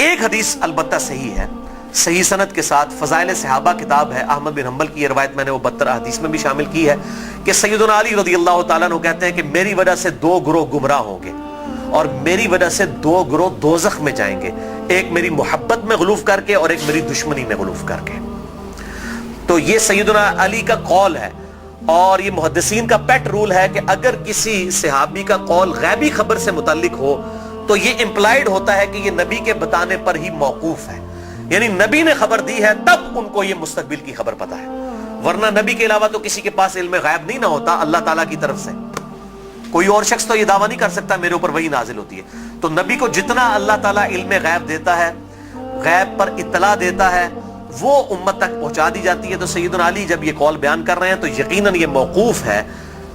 ایک حدیث البتہ صحیح ہے، صحیح سند کے ساتھ، فضائل صحابہ کتاب ہے، احمد بن حنبل کی یہ روایت میں نے وہ 72 حدیث میں بھی شامل کی ہے کہ سیدنا علی رضی اللہ تعالیٰ عنہ کہتے ہیں کہ میری وجہ سے 2 گروہ گمراہ ہوں گے اور میری وجہ سے 2 گروہ دوزخ میں جائیں گے، ایک میری محبت میں غلوف کر کے اور ایک میری دشمنی میں غلوف کر کے۔ تو یہ سیدنا علی کا قول ہے، اور یہ محدثین کا پیٹ رول ہے کہ اگر کسی صحابی کا قول غیبی خبر سے متعلق ہو تو یہ امپلائیڈ ہوتا ہے کہ یہ نبی کے بتانے پر ہی موقوف ہے، یعنی نبی نے خبر دی ہے تب ان کو یہ مستقبل کی خبر پتا ہے، ورنہ نبی کے علاوہ تو کسی کے پاس علم غیب نہیں نہ ہوتا اللہ تعالیٰ کی طرف سے۔ کوئی اور شخص تو یہ دعویٰ نہیں کر سکتا میرے اوپر وہی نازل ہوتی ہے، تو نبی کو جتنا اللہ تعالیٰ علم غیب دیتا ہے، غیب پر اطلاع دیتا ہے، وہ امت تک پہنچا دی جاتی ہے۔ تو سیدنا علی جب یہ قول بیان کر رہے ہیں تو یقیناً یہ موقوف ہے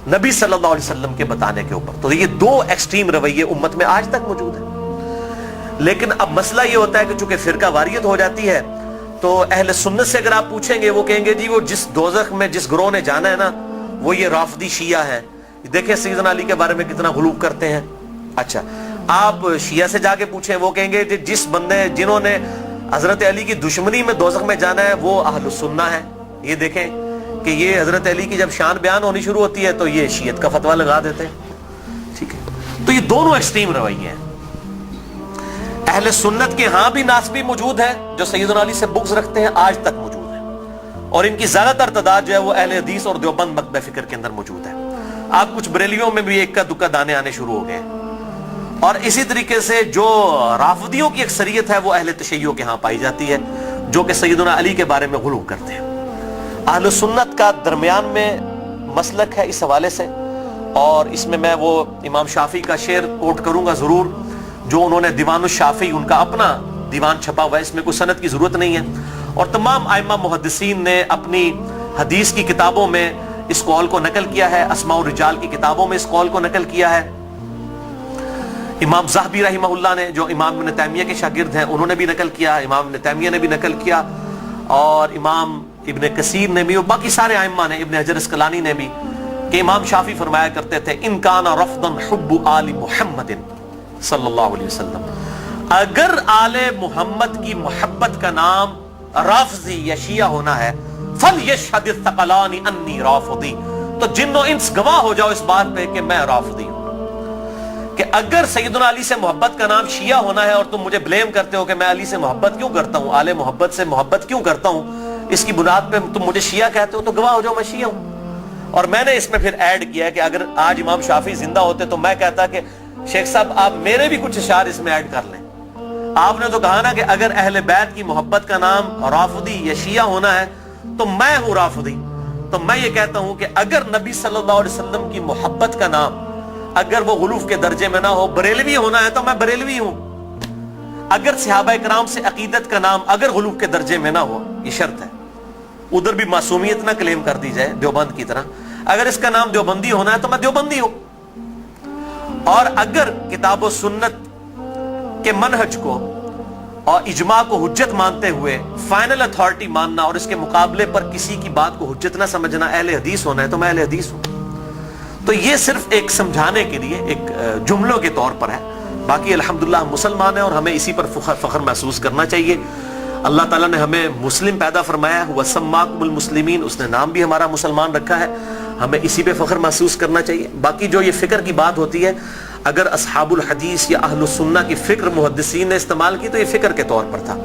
نبی صلی اللہ علیہ وسلم کے بتانے کے اوپر۔ تو یہ 2 ایکسٹریم رویے امت میں آج تک موجود ہیں۔ لیکن اب مسئلہ یہ ہوتا ہے کہ چونکہ فرقہ واریت ہو جاتی ہے تو اہل سنت سے اگر آپ پوچھیں گے وہ کہیں گے جی وہ جس دوزخ میں جس گروہ نے جانا ہے نا وہ یہ رافضی شیعہ ہیں، دیکھیں سیدنا علی کے بارے میں کتنا غلو کرتے ہیں۔ اچھا آپ شیعہ سے جا کے پوچھیں وہ کہیں گے جس بندے جنہوں نے حضرت علی کی دشمنی میں دوزخ میں جانا ہے وہ اہل السنہ ہے۔ یہ دیکھیں کہ یہ حضرت علی کی جب شان بیان ہونی شروع ہوتی ہے تو یہ شیعت کا فتویٰ لگا دیتے ہیں، ٹھیک ہے۔ تو یہ دونوں ایکسٹریم رویے ہیں۔ اہل سنت کے ہاں بھی ناسبی موجود ہیں جو سیدنا علی سے بغض رکھتے ہیں، آج تک موجود ہیں، اور ان کی زیادہ تر تعداد جو ہے وہ اہل حدیث اور دیوبند مکتبہ فکر کے اندر موجود ہے۔ آپ کچھ بریلیوں میں بھی ایک کا دکا دانے آنے شروع ہو گئے ہیں، اور اسی طریقے سے جو رافضیوں کی اکثریت ہے وہ اہل تشیع کے ہاں پائی جاتی ہے جو کہ سیدنا علی کے بارے میں غلو کرتے ہیں۔ اہل سنت کا درمیان میں مسلک ہے اس حوالے سے، اور اس میں وہ امام شافعی کا شعر کوٹ کروں گا ضرور، جو انہوں نے دیوان الشافعی ان کا اپنا دیوان چھپا ہوا ہے، اس میں کوئی سند کی ضرورت نہیں ہے، اور تمام ائمہ محدثین نے اپنی حدیث کی کتابوں میں اس قول کو نقل کیا ہے، اسماء الرجال کی کتابوں میں اس قول کو نقل کیا ہے۔ امام ذہبی رحمہ اللہ نے جو امام ابن تیمیہ کے شاگرد ہیں انہوں نے بھی نقل کیا، امام ابن تیمیہ نے بھی نقل کیا، اور امام ابن کثیر نے بھی، اور باقی سارے ائمہ نے، ابن حجر اسقلانی نے بھی، کہ امام شافعی فرمایا کرتے تھے ان کان رفضا حب آل محمد صلی اللہ علیہ وسلم، اگر آل محمد کی محبت کا نام رافضی یا شیعہ ہونا ہے فلیشہد الثقلان انی رافضی، تو جن و انس گواہ ہو جاؤ اس بات پہ کہ میں رافضی ہوں۔ کہ اگر سیدنا علی سے محبت کا نام شیعہ ہونا ہے اور تم مجھے بلیم کرتے ہو کہ میں علی سے محبت کیوں کرتا ہوں، آل محبت سے محبت کیوں کرتا ہوں، اس کی بنیاد پہ تم مجھے شیعہ کہتے ہو، تو گواہ ہو جاؤ میں شیعہ ہوں۔ اور میں نے اس میں پھر ایڈ کیا کہ اگر آج امام شافعی زندہ ہوتے تو میں کہتا کہ شیخ صاحب آپ میرے بھی کچھ اشعار اس میں ایڈ کر لیں۔ آپ نے تو کہا نا کہ اگر اہل بیت کی محبت کا نام رافضی یا شیعہ ہونا ہے تو میں ہوں رافضی، تو میں یہ کہتا ہوں کہ اگر نبی صلی اللہ علیہ وسلم کی محبت کا نام اگر وہ غلوف کے درجے میں نہ ہو، بریلوی ہونا ہے تو میں بریلوی ہوں۔ اگر صحابہ کرام سے عقیدت کا نام اگر غلوف کے درجے میں نہ ہو، یہ شرط ہے، ادھر بھی معصومیت نہ کلیم کر دی جائے دیوبند کی طرح، اگر اس کا نام دیوبندی ہونا ہے تو میں دیوبندی ہوں۔ اور اگر کتاب و سنت کے منہج کو اور اجماع کو حجت مانتے ہوئے فائنل اتھارٹی ماننا اور اس کے مقابلے پر کسی کی بات کو حجت نہ سمجھنا اہل حدیث ہونا ہے تو میں اہل حدیث ہوں۔ تو یہ صرف ایک سمجھانے کے لیے ایک جملوں کے طور پر ہے، باقی الحمدللہ ہم مسلمان ہیں اور ہمیں اسی پر فخر محسوس کرنا چاہیے۔ اللہ تعالیٰ نے ہمیں مسلم پیدا فرمایا ہے، وَسَمَّاكُمُ الْمُسْلِمِينَ، اس نے نام بھی ہمارا مسلمان رکھا ہے، ہمیں اسی پہ فخر محسوس کرنا چاہیے۔ باقی جو یہ فکر کی بات ہوتی ہے، اگر اصحاب الحدیث یا اہل السنہ کی فکر محدثین نے استعمال کی تو یہ فکر کے طور پر تھا،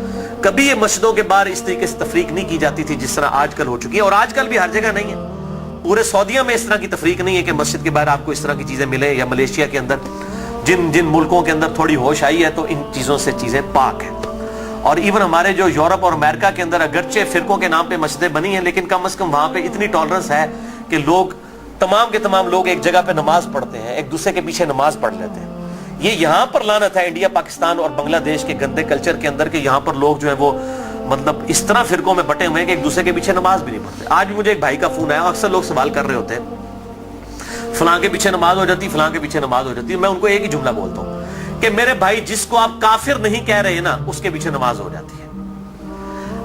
کبھی یہ مسجدوں کے باہر اس طریقے سے تفریق نہیں کی جاتی تھی جس طرح آج کل ہو چکی ہے، اور آج کل بھی ہر جگہ نہیں ہے۔ پورے سعودیہ میں اس طرح کی تفریق نہیں ہے کہ مسجد کے باہر آپ کو اس طرح کی چیزیں ملیں، یا ملیشیا کے اندر جن ملکوں کے اندر تھوڑی ہوش آئی ہے تو ان چیزوں سے چیزیں پاک ہیں۔ اور ایون ہمارے جو یورپ اور امریکہ کے اندر اگرچہ فرقوں کے نام پہ مسجدیں بنی ہیں لیکن کم از کم وہاں پہ اتنی ٹالرنس ہے کہ لوگ تمام کے تمام لوگ ایک جگہ پہ نماز پڑھتے ہیں، ایک دوسرے کے پیچھے نماز پڑھ لیتے ہیں۔ یہ یہاں پر لعنت ہے انڈیا، پاکستان اور بنگلہ دیش کے گندے کلچر کے اندر کہ یہاں پر لوگ جو ہے وہ مطلب اس طرح فرقوں میں بٹے ہوئے ہیں کہ ایک دوسرے کے پیچھے نماز بھی نہیں پڑھتے۔ آج بھی مجھے ایک بھائی کا فون آیا، اکثر لوگ سوال کر رہے ہوتے ہیں فلاں کے پیچھے نماز ہو جاتی، فلاں کے پیچھے نماز ہو جاتی ہے۔ میں ان کو ایک ہی جملہ بولتا ہوں کہ میرے بھائی جس کو آپ کافر نہیں کہہ رہے نا اس کے پیچھے نماز ہو جاتی ہے۔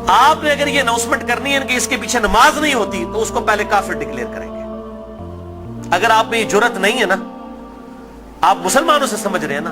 آپ نے اگر یہ اناؤنسمنٹ کرنی ہے کہ اس کے پیچھے نماز نہیں ہوتی تو اس کو پہلے کافر ڈکلیئر کریں گے۔ اگر آپ میں یہ جرت نہیں ہے نا، آپ مسلمانوں سے سمجھ رہے ہیں نا،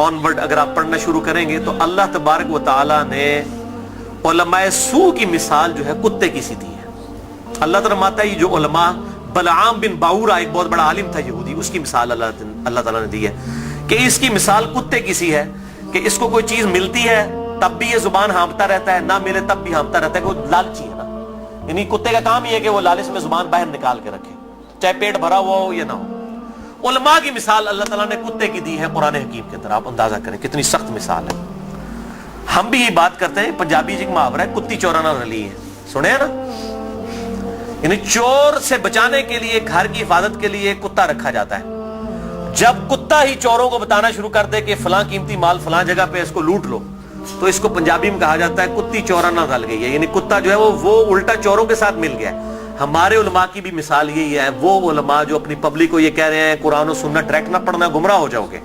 آنورڈ اگر آپ پڑھنا شروع کریں گے تو اللہ تبارک و تعالی نے علماء سو کی مثال جو ہے کتے کی سی دی ہے. اللہ تعالیٰ فرماتا ہے یہ جو علماء، بلعام بن باورا ایک بہت بڑا عالم تھا یہودی، اس کی مثال اللہ تعالیٰ نے دی ہے کہ اس کی مثال کتے کی سی ہے کہ اس کو کوئی چیز ملتی ہے تب بھی یہ زبان ہانپتا رہتا ہے، نہ ملے تب بھی ہانپتا رہتا ہے، کہ وہ لالچی ہے نا. یعنی کتے کا کام یہ ہے کہ وہ لالچ میں زبان باہر نکال کے رکھے، چاہے پیٹ بھرا ہوا ہو یا نہ ہو. علماء کی مثال اللہ تعالیٰ نے کتے کی دی ہے قرآن حکیم کے اندر. آپ اندازہ کریں کتنی سخت مثال ہے. ہم بھی یہ بات کرتے ہیں، پنجابی ایک محاورہ ہے کتی چورانا رلی ہے، سنے ہیں نا. یعنی چور سے بچانے کے لیے، گھر کی حفاظت کے لیے کتا رکھا جاتا ہے. جب کتا ہی چوروں کو بتانا شروع کر دے کہ فلاں قیمتی مال فلاں جگہ پہ اس کو لوٹ لو، تو اس کو پنجابی میں کہا جاتا ہے کتی چورانا رل گئی ہے. یعنی کتا جو ہے وہ الٹا چوروں کے ساتھ مل گیا ہے. ہمارے علماء کی بھی مثال یہی ہے، وہ علماء جو اپنی پبلک کو یہ کہہ رہے ہیں قرآن و سنت ڈائریکٹ نہ پڑھنا گمراہ ہو جاؤ گے.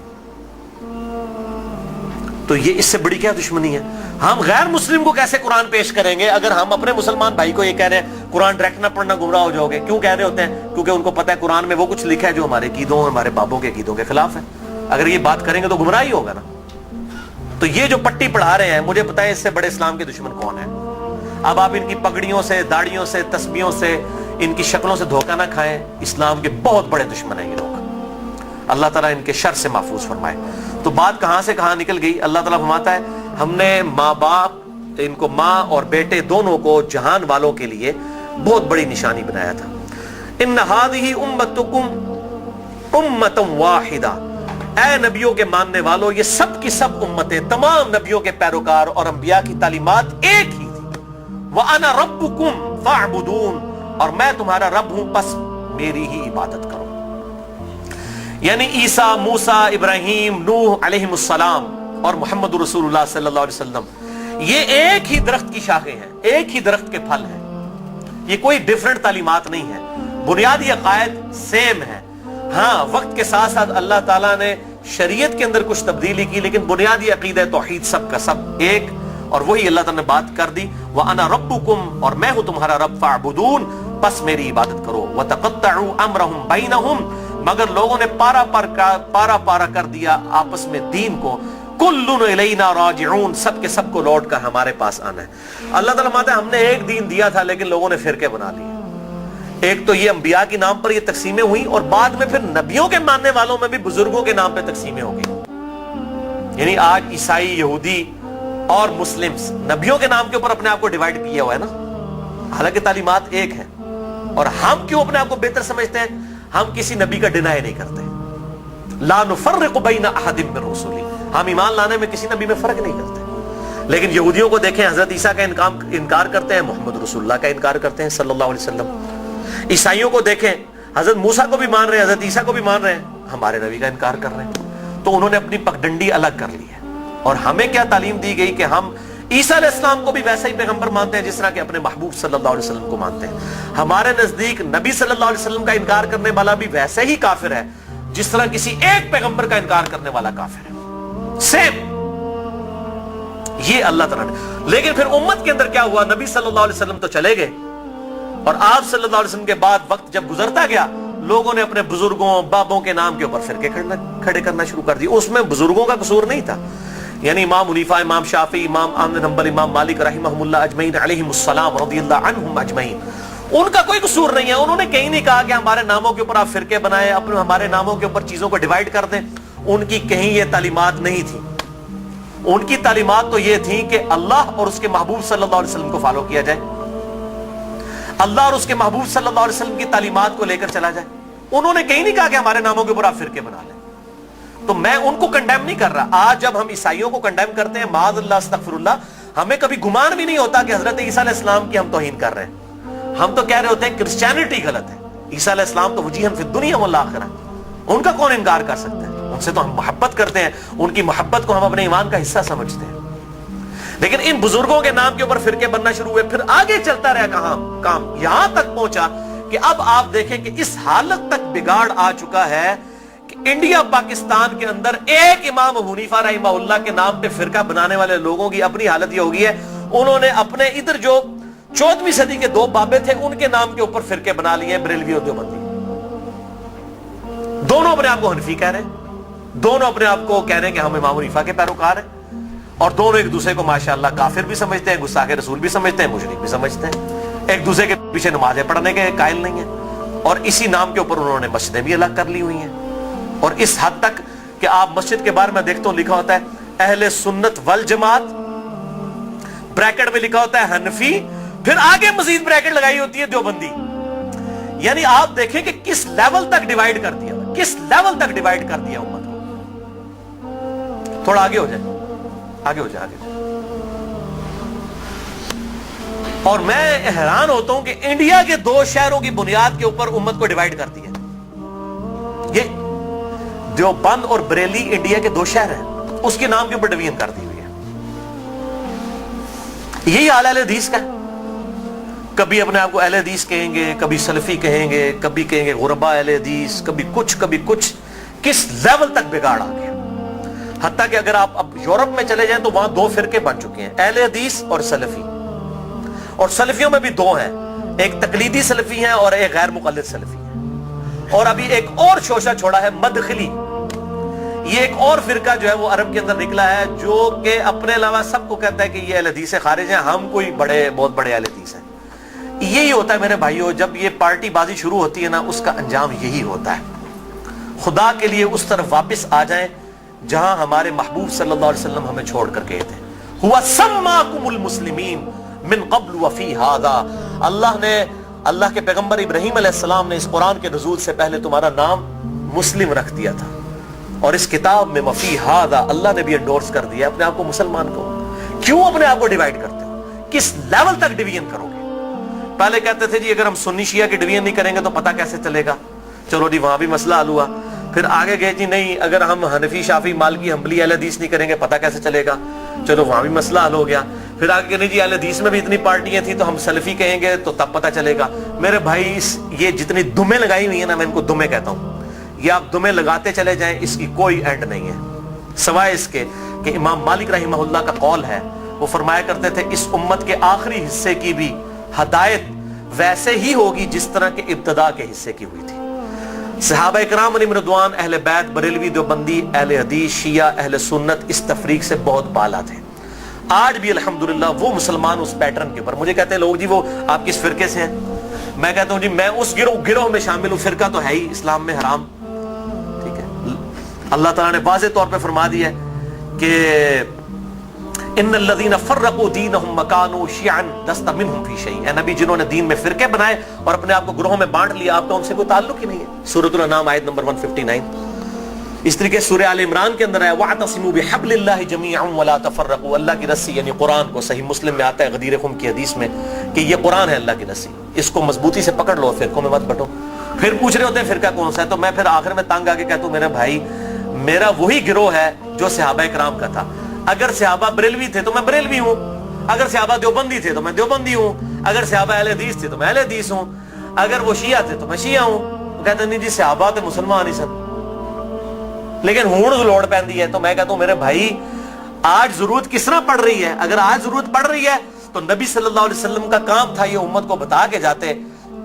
تو یہ اس سے بڑی کیا دشمنی ہے؟ ہم غیر مسلم کو کیسے قرآن پیش کریں گے اگر ہم اپنے مسلمان بھائی کو یہ کہہ رہے ہیں قرآن ڈائریکٹ نہ پڑھنا گمراہ ہو جاؤ گے؟ کیوں کہہ رہے ہوتے ہیں؟ کیونکہ ان کو پتہ ہے قرآن میں وہ کچھ لکھا ہے جو ہمارے عقیدوں، ہمارے بابوں کے عقیدوں کے خلاف ہے. اگر یہ بات کریں گے تو گمراہ ہی ہوگا نا. تو یہ جو پٹی پڑھا رہے ہیں، مجھے پتہ ہے اس سے بڑے اسلام کے دشمن کون ہیں. اب آپ ان کی پگڑیوں سے، داڑیوں سے، تسبیحوں سے، ان کی شکلوں سے دھوکہ نہ کھائیں. اسلام کے بہت بڑے دشمن ہیں یہ لوگ. اللہ تعالیٰ ان کے شر سے محفوظ فرمائے. تو بات کہاں سے کہاں نکل گئی. اللہ تعالیٰ فرماتا ہے ہم نے ماں باپ، ان کو ماں اور بیٹے دونوں کو جہان والوں کے لیے بہت بڑی نشانی بنایا تھا. ان ھذہ امتکم امۃ واحدہ، اے نبیوں کے ماننے والوں یہ سب کی سب امتیں، تمام نبیوں کے پیروکار اور انبیاء کی تعلیمات ایک ہی تھی. وَأَنَا رَبُّكُمْ فَاعْبُدُونَ، اور میں تمہارا رب ہوں پس میری ہی عبادت کرو. یعنی عیسیٰ، موسیٰ، ابراہیم، نوح علیہم السلام اور محمد رسول اللہ صلی اللہ علیہ وسلم یہ ایک ہی درخت کی شاخیں ہیں، ایک ہی درخت کے پھل ہیں. یہ کوئی ڈیفرنٹ تعلیمات نہیں ہے، بنیادی عقائد سیم ہے. ہاں وقت کے ساتھ ساتھ اللہ تعالیٰ نے شریعت کے اندر کچھ تبدیلی کی، لیکن بنیادی عقیدہ توحید سب کا سب ایک، اور وہی اللہ تعالیٰ نے بات کر دی. وَأَنَا رَبُّكُمْ، اور میں ہوں تمہارا رب، فَاعْبُدُونَ، پس میری عبادت کرو. وَتَقَطَّعُوا أَمْرَهُمْ بَيْنَهُمْ، مگر لوگوں نے پارا پارا کر دیا آپس میں دین کو. کُلٌّ إِلَيْنَا رَاجِعُونَ، سب کے سب کو لوٹ کر ہمارے پاس آنا ہے. اللہ تعالیٰ فرماتا ہے ہم نے ایک دین دیا تھا لیکن لوگوں نے فرقے بنا لیے. ایک تو یہ انبیاء کے نام پر یہ تقسیمیں ہوئی، اور بعد میں پھر نبیوں کے ماننے والوں میں بھی بزرگوں کے نام پہ تقسیمیں ہو گئی. یعنی آج عیسائی، یہودی اور مسلمز نبیوں کے نام کے اوپر اپنے آپ کو ڈیوائیڈ کیا ہوا ہے نا، حالانکہ تعلیمات ایک ہیں. اور ہم کیوں اپنے آپ کو بہتر سمجھتے ہیں؟ ہم کسی نبی کا ڈینائی نہیں کرتے. لا نفرق بین احد من رسلی، ہم ایمان لانے میں کسی نبی میں فرق نہیں کرتے. لیکن یہودیوں کو دیکھیں، حضرت عیسیٰ کا انکار کرتے ہیں، محمد رسول اللہ کا انکار کرتے ہیں صلی اللہ علیہ وسلم. عیسائیوں کو دیکھیں، حضرت موسیٰ کو بھی مان رہے ہیں، حضرت عیسیٰ کو بھی مان رہے ہیں، ہمارے نبی کا انکار کر رہے ہیں. تو انہوں نے اپنی پگڈنڈی الگ کر لی ہے. اور ہمیں کیا تعلیم دی گئی کہ ہم عیسیٰ علیہ السلام کو بھی ویسا ہی پیغمبر مانتے ہیں جس طرح کہ اپنے محبوب صلی اللہ علیہ وسلم کو مانتے ہیں. ہمارے نزدیک نبی صلی اللہ علیہ وسلم کا انکار کرنے والا بھی ویسے ہی کافر ہے جس طرح کسی ایک پیغمبر کا انکار کرنے والا کافر ہے. سیم یہ اللہ تعالیٰ نے. لیکن پھر امت کے اندر کیا ہوا؟ نبی صلی اللہ علیہ وسلم تو چلے گئے، اور آپ صلی اللہ علیہ وسلم کے بعد وقت جب گزرتا گیا، لوگوں نے اپنے بزرگوں، بابوں کے نام کے اوپر فرقے کھڑے کرنا شروع کر دی. اس میں بزرگوں کا قصور نہیں تھا. یعنی امام حنیفہ، امام شافعی، امام احمد بن حنبل، امام مالک رحمہم اللہ اجمعین علیہم السلام رضی اللہ عنہم اجمعین، ان کا کوئی قصور نہیں ہے. انہوں نے کہیں نہیں کہا کہ ہمارے ناموں کے اوپر آپ فرقے بنائیں، اپنے ہمارے ناموں کے اوپر چیزوں کو ڈیوائیڈ کر دیں. ان کی کہیں یہ تعلیمات نہیں تھی. ان کی تعلیمات تو یہ تھی کہ اللہ اور اس کے محبوب صلی اللہ علیہ وسلم کو فالو کیا جائے، اللہ اور اس کے محبوب صلی اللہ علیہ وسلم کی تعلیمات کو لے کر چلا جائے. انہوں نے کہیں نہیں کہا کہ ہمارے ناموں کے اوپر آپ فرقے بنا لیں. تو میں ان کو کنڈیم نہیں کر رہا. آج جب ہم عیسائیوں کو کنڈیم کرتے ہیں، معاذ اللہ استغفر اللہ، ہمیں کبھی گمان بھی نہیں ہوتا کہ حضرت عیسیٰ علیہ السلام کی ہم توہین کر رہے ہیں. ہم تو کہہ رہے ہوتے ہیں کرسچینٹی غلط ہے، عیسیٰ علیہ السلام تو وجیہاً فی الدنیا والآخرہ، ان کا کون انکار کر سکتا ہے؟ ان سے تو ہم محبت کرتے ہیں، ان کی محبت کو ہم اپنے ایمان کا حصہ سمجھتے ہیں. لیکن ان بزرگوں کے نام کے اوپر فرقے بننا شروع ہوئے. پھر آگے چلتا رہا کام یہاں تک پہنچا کہ اب آپ دیکھیں کہ اس حالت تک بگاڑ آ چکا ہے کہ انڈیا پاکستان کے اندر ایک امام حنیفہ رحمہ اللہ کے نام پہ فرقہ بنانے والے لوگوں کی اپنی حالت یہ ہوگی ہے، انہوں نے اپنے ادھر جو 14ویں صدی کے 2 بابے تھے ان کے نام کے اوپر فرقے بنا لیے، بریلوی اور دیوبندی. دونوں اپنے آپ کو حنفی کہہ رہے ہیں. دونوں اپنے آپ کو کہہ رہے ہیں کہ ہم امام حنیفہ کے پیروکار ہیں، اور دونوں ایک دوسرے کو ماشاءاللہ کافر بھی سمجھتے ہیں، گستاخ رسول بھی سمجھتے ہیں، مشرک بھی سمجھتے ہیں، ایک دوسرے کے پیچھے نمازیں پڑھنے کے قائل نہیں ہیں، اور اسی نام کے اوپر انہوں نے مسجدیں بھی الگ کر لی ہوئی ہیں، اور اس حد تک کہ آپ مسجد کے بارے میں دیکھتے ہو لکھا ہوتا ہے اہل سنت والجماعت، بریکٹ میں لکھا ہوتا ہے حنفی، پھر آگے مزید بریکٹ لگائی ہوتی ہے دیوبندی. یعنی آپ دیکھیں کہ کس لیول تک ڈیوائیڈ کر دیا، کس لیول تک ڈیوائیڈ کر دیا امت کو. تھوڑا آگے ہو جائے، آگے ہو جائے. اور میں حیران ہوتا ہوں کہ انڈیا کے 2 شہروں کی بنیاد کے اوپر امت کو ڈیوائیڈ کر دیا. یہ دیوبند اور بریلی انڈیا کے 2 شہر ہیں، اس کے نام کے اوپر ڈویژن کر دی ہوئی ہے. یہی حال اہل حدیث کا ہے. کبھی اپنے آپ کو اہل حدیث کہیں گے، کبھی سلفی کہیں گے، کبھی کہیں گے غربا اہل حدیث، کبھی کچھ. کس لیول تک بگاڑ آ گیا. حتیٰ کہ اگر آپ اب یورپ میں چلے جائیں تو وہاں 2 فرقے بن چکے ہیں، اہل حدیث اور سلفی. اور سلفیوں میں بھی 2 ہیں، ایک تقلیدی سلفی ہیں اور ایک غیر مقلد سلفی ہیں. اور ابھی ایک اور شوشہ چھوڑا ہے مدخلی. یہ ایک اور فرقہ جو ہے وہ عرب کے اندر نکلا ہے، جو کہ اپنے علاوہ سب کو کہتا ہے کہ یہ اہل حدیث سے خارج ہیں، ہم کوئی بہت بڑے اہل حدیث ہیں. یہی ہوتا ہے میرے بھائیوں، جب یہ پارٹی بازی شروع ہوتی ہے نا، اس کا انجام یہی ہوتا ہے. خدا کے لیے اس طرف واپس آ جائیں جہاں ہمارے محبوب صلی اللہ علیہ وسلم ہمیں چھوڑ کر گئے تھے. ہوا سماکم المسلمین من قبل وفی ھذا. اللہ کے پیغمبر ابراہیم علیہ السلام نے اس قرآن کے نزول سے پہلے تمہارا نام مسلم رکھ دیا تھا، اور اس کتاب میں وفی ھذا اللہ نے بھی انڈورس کر دیا اپنے آپ کو مسلمان کو. کیوں اپنے آپ کو ڈیوائیڈ کرتے ہو؟ کس لیول تک ڈویژن کرو گے؟ پہلے کہتے تھے جی اگر ہم سنی شیعہ کی ڈویژن نہیں کریں گے تو پتہ کیسے چلے گا. چلو جی وہاں بھی مسئلہ حل ہوا. پھر آگے گئے جی نہیں اگر ہم حنفی شافی مالکی حنبلی اہل حدیث نہیں کریں گے پتہ کیسے چلے گا. چلو وہاں بھی مسئلہ حل ہو گیا. پھر آگے کہ نہیں جی اہل حدیث میں بھی اتنی پارٹیاں تھیں تو ہم سلفی کہیں گے تو تب پتہ چلے گا. میرے بھائی یہ جتنی دمیں لگائی ہوئی ہیں نا، میں ان کو دمیں کہتا ہوں، یہ آپ دمیں لگاتے چلے جائیں، اس کی کوئی اینڈ نہیں ہے، سوائے اس کے کہ امام مالک رحمہ اللہ کا قول ہے، وہ فرمایا کرتے تھے اس امت کے آخری حصے کی بھی ہدایت ویسے ہی ہوگی جس طرح کے ابتدا کے حصے کی ہوئی تھی. صحابہ اکرام علیہم رضوان، اہل بیت، بریلوی، دیوبندی، اہل حدیث، شیعہ، اہل سنت اس تفریق سے بہت بالا تھے. آج بھی الحمدللہ وہ مسلمان اس پیٹرن کے اوپر. مجھے کہتے ہیں لوگ جی وہ آپ کس فرقے سے ہیں؟ میں کہتا ہوں جی میں اس گروہ میں شامل ہوں. فرقہ تو ہے ہی اسلام میں حرام. ٹھیک ہے، اللہ تعالیٰ نے واضح طور پہ فرما دیا ہے کہ ان الذین فرقوا دینہم وکانوا شیعا لست منہم فی شیء. اے نبی جنہوں نے دین میں فرقے بنائے اور اپنے آپ کو گروہوں میں بانٹ لیا، آپ کا ان سے کوئی تعلق ہی نہیں ہے. سورۃ الانعام آیت نمبر 159. اس طریقے سورہ آل عمران کے اندر ہے وَاعْتَصِمُوا بِحَبْلِ اللَّهِ جَمِيعًا وَلَا تَفَرَّقُوا. اللہ کی رسی یعنی قرآن کو، صحیح مسلم میں آتا ہے غدیر خم کی حدیث میں کہ یہ قرآن ہے اللہ کی رسی، اس کو مضبوطی سے پکڑ لو، فرقوں میں مت بٹو. پھر پوچھ رہے ہوتے ہیں فرقہ کون سا ہے، تو میں پھر آخر میں تنگ آ کے کہتا ہوں میرے بھائی میرا وہی گروہ ہے جو صحابہ کرام کا تھا. اگر صحابہ بریلوی تھے تو میں بریلوی ہوں، اگر صحابہ دیوبندی تھے تو میں دیوبندی ہوں، اگر صحابہ اہل حدیث تھے تو میں اہل حدیث ہوں، اگر وہ شیعہ تھے تو میں شیعہ ہوں. وہ کہتے ہیں نہیں جی صحابہ تے مسلمان ہی سن، لیکن ہون لوڑ پیندی ہے. تو میں کہتا ہوں میرے بھائی آج ضرورت کس طرح پڑ رہی ہے؟ اگر آج ضرورت پڑ رہی ہے تو نبی صلی اللہ علیہ وسلم کا کام تھا یہ امت کو بتا کے جاتے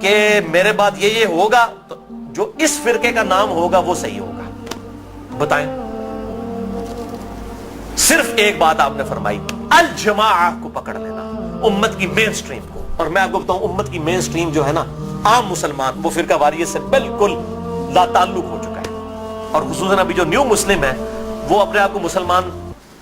کہ میرے بعد یہ ہوگا تو جو اس فرقے کا نام ہوگا وہ صحیح ہوگا. بتائیں، صرف ایک بات آپ نے فرمائی، الجماعہ کو پکڑ لینا، امت کی مین سٹریم کو. اور میں آپ کو بتاؤں امت کی مین سٹریم جو ہے نا، عام مسلمان، وہ فرقہ واریت سے بالکل لا تعلق ہو چکا ہے. اور خصوصاً ابھی جو نیو مسلم ہے وہ اپنے آپ کو مسلمان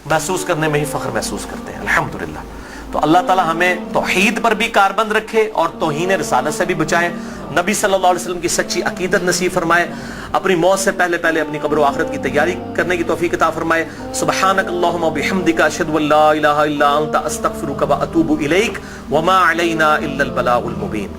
محسوس کرنے میں ہی فخر محسوس کرتے ہیں الحمدللہ. تو اللہ تعالی ہمیں توحید پر بھی کاربند رکھے اور توہین رسالت سے بھی بچائے. نبی صلی اللہ علیہ وسلم کی سچی عقیدت نصیب فرمائے. اپنی موت سے پہلے اپنی قبر و آخرت کی تیاری کرنے کی توفیق عطا فرمائے. سبحانک اللہم و بحمدک اشہد ان لا الہ الا انت استغفرک و اتوب الیک وما علینا الا البلاغ المبین.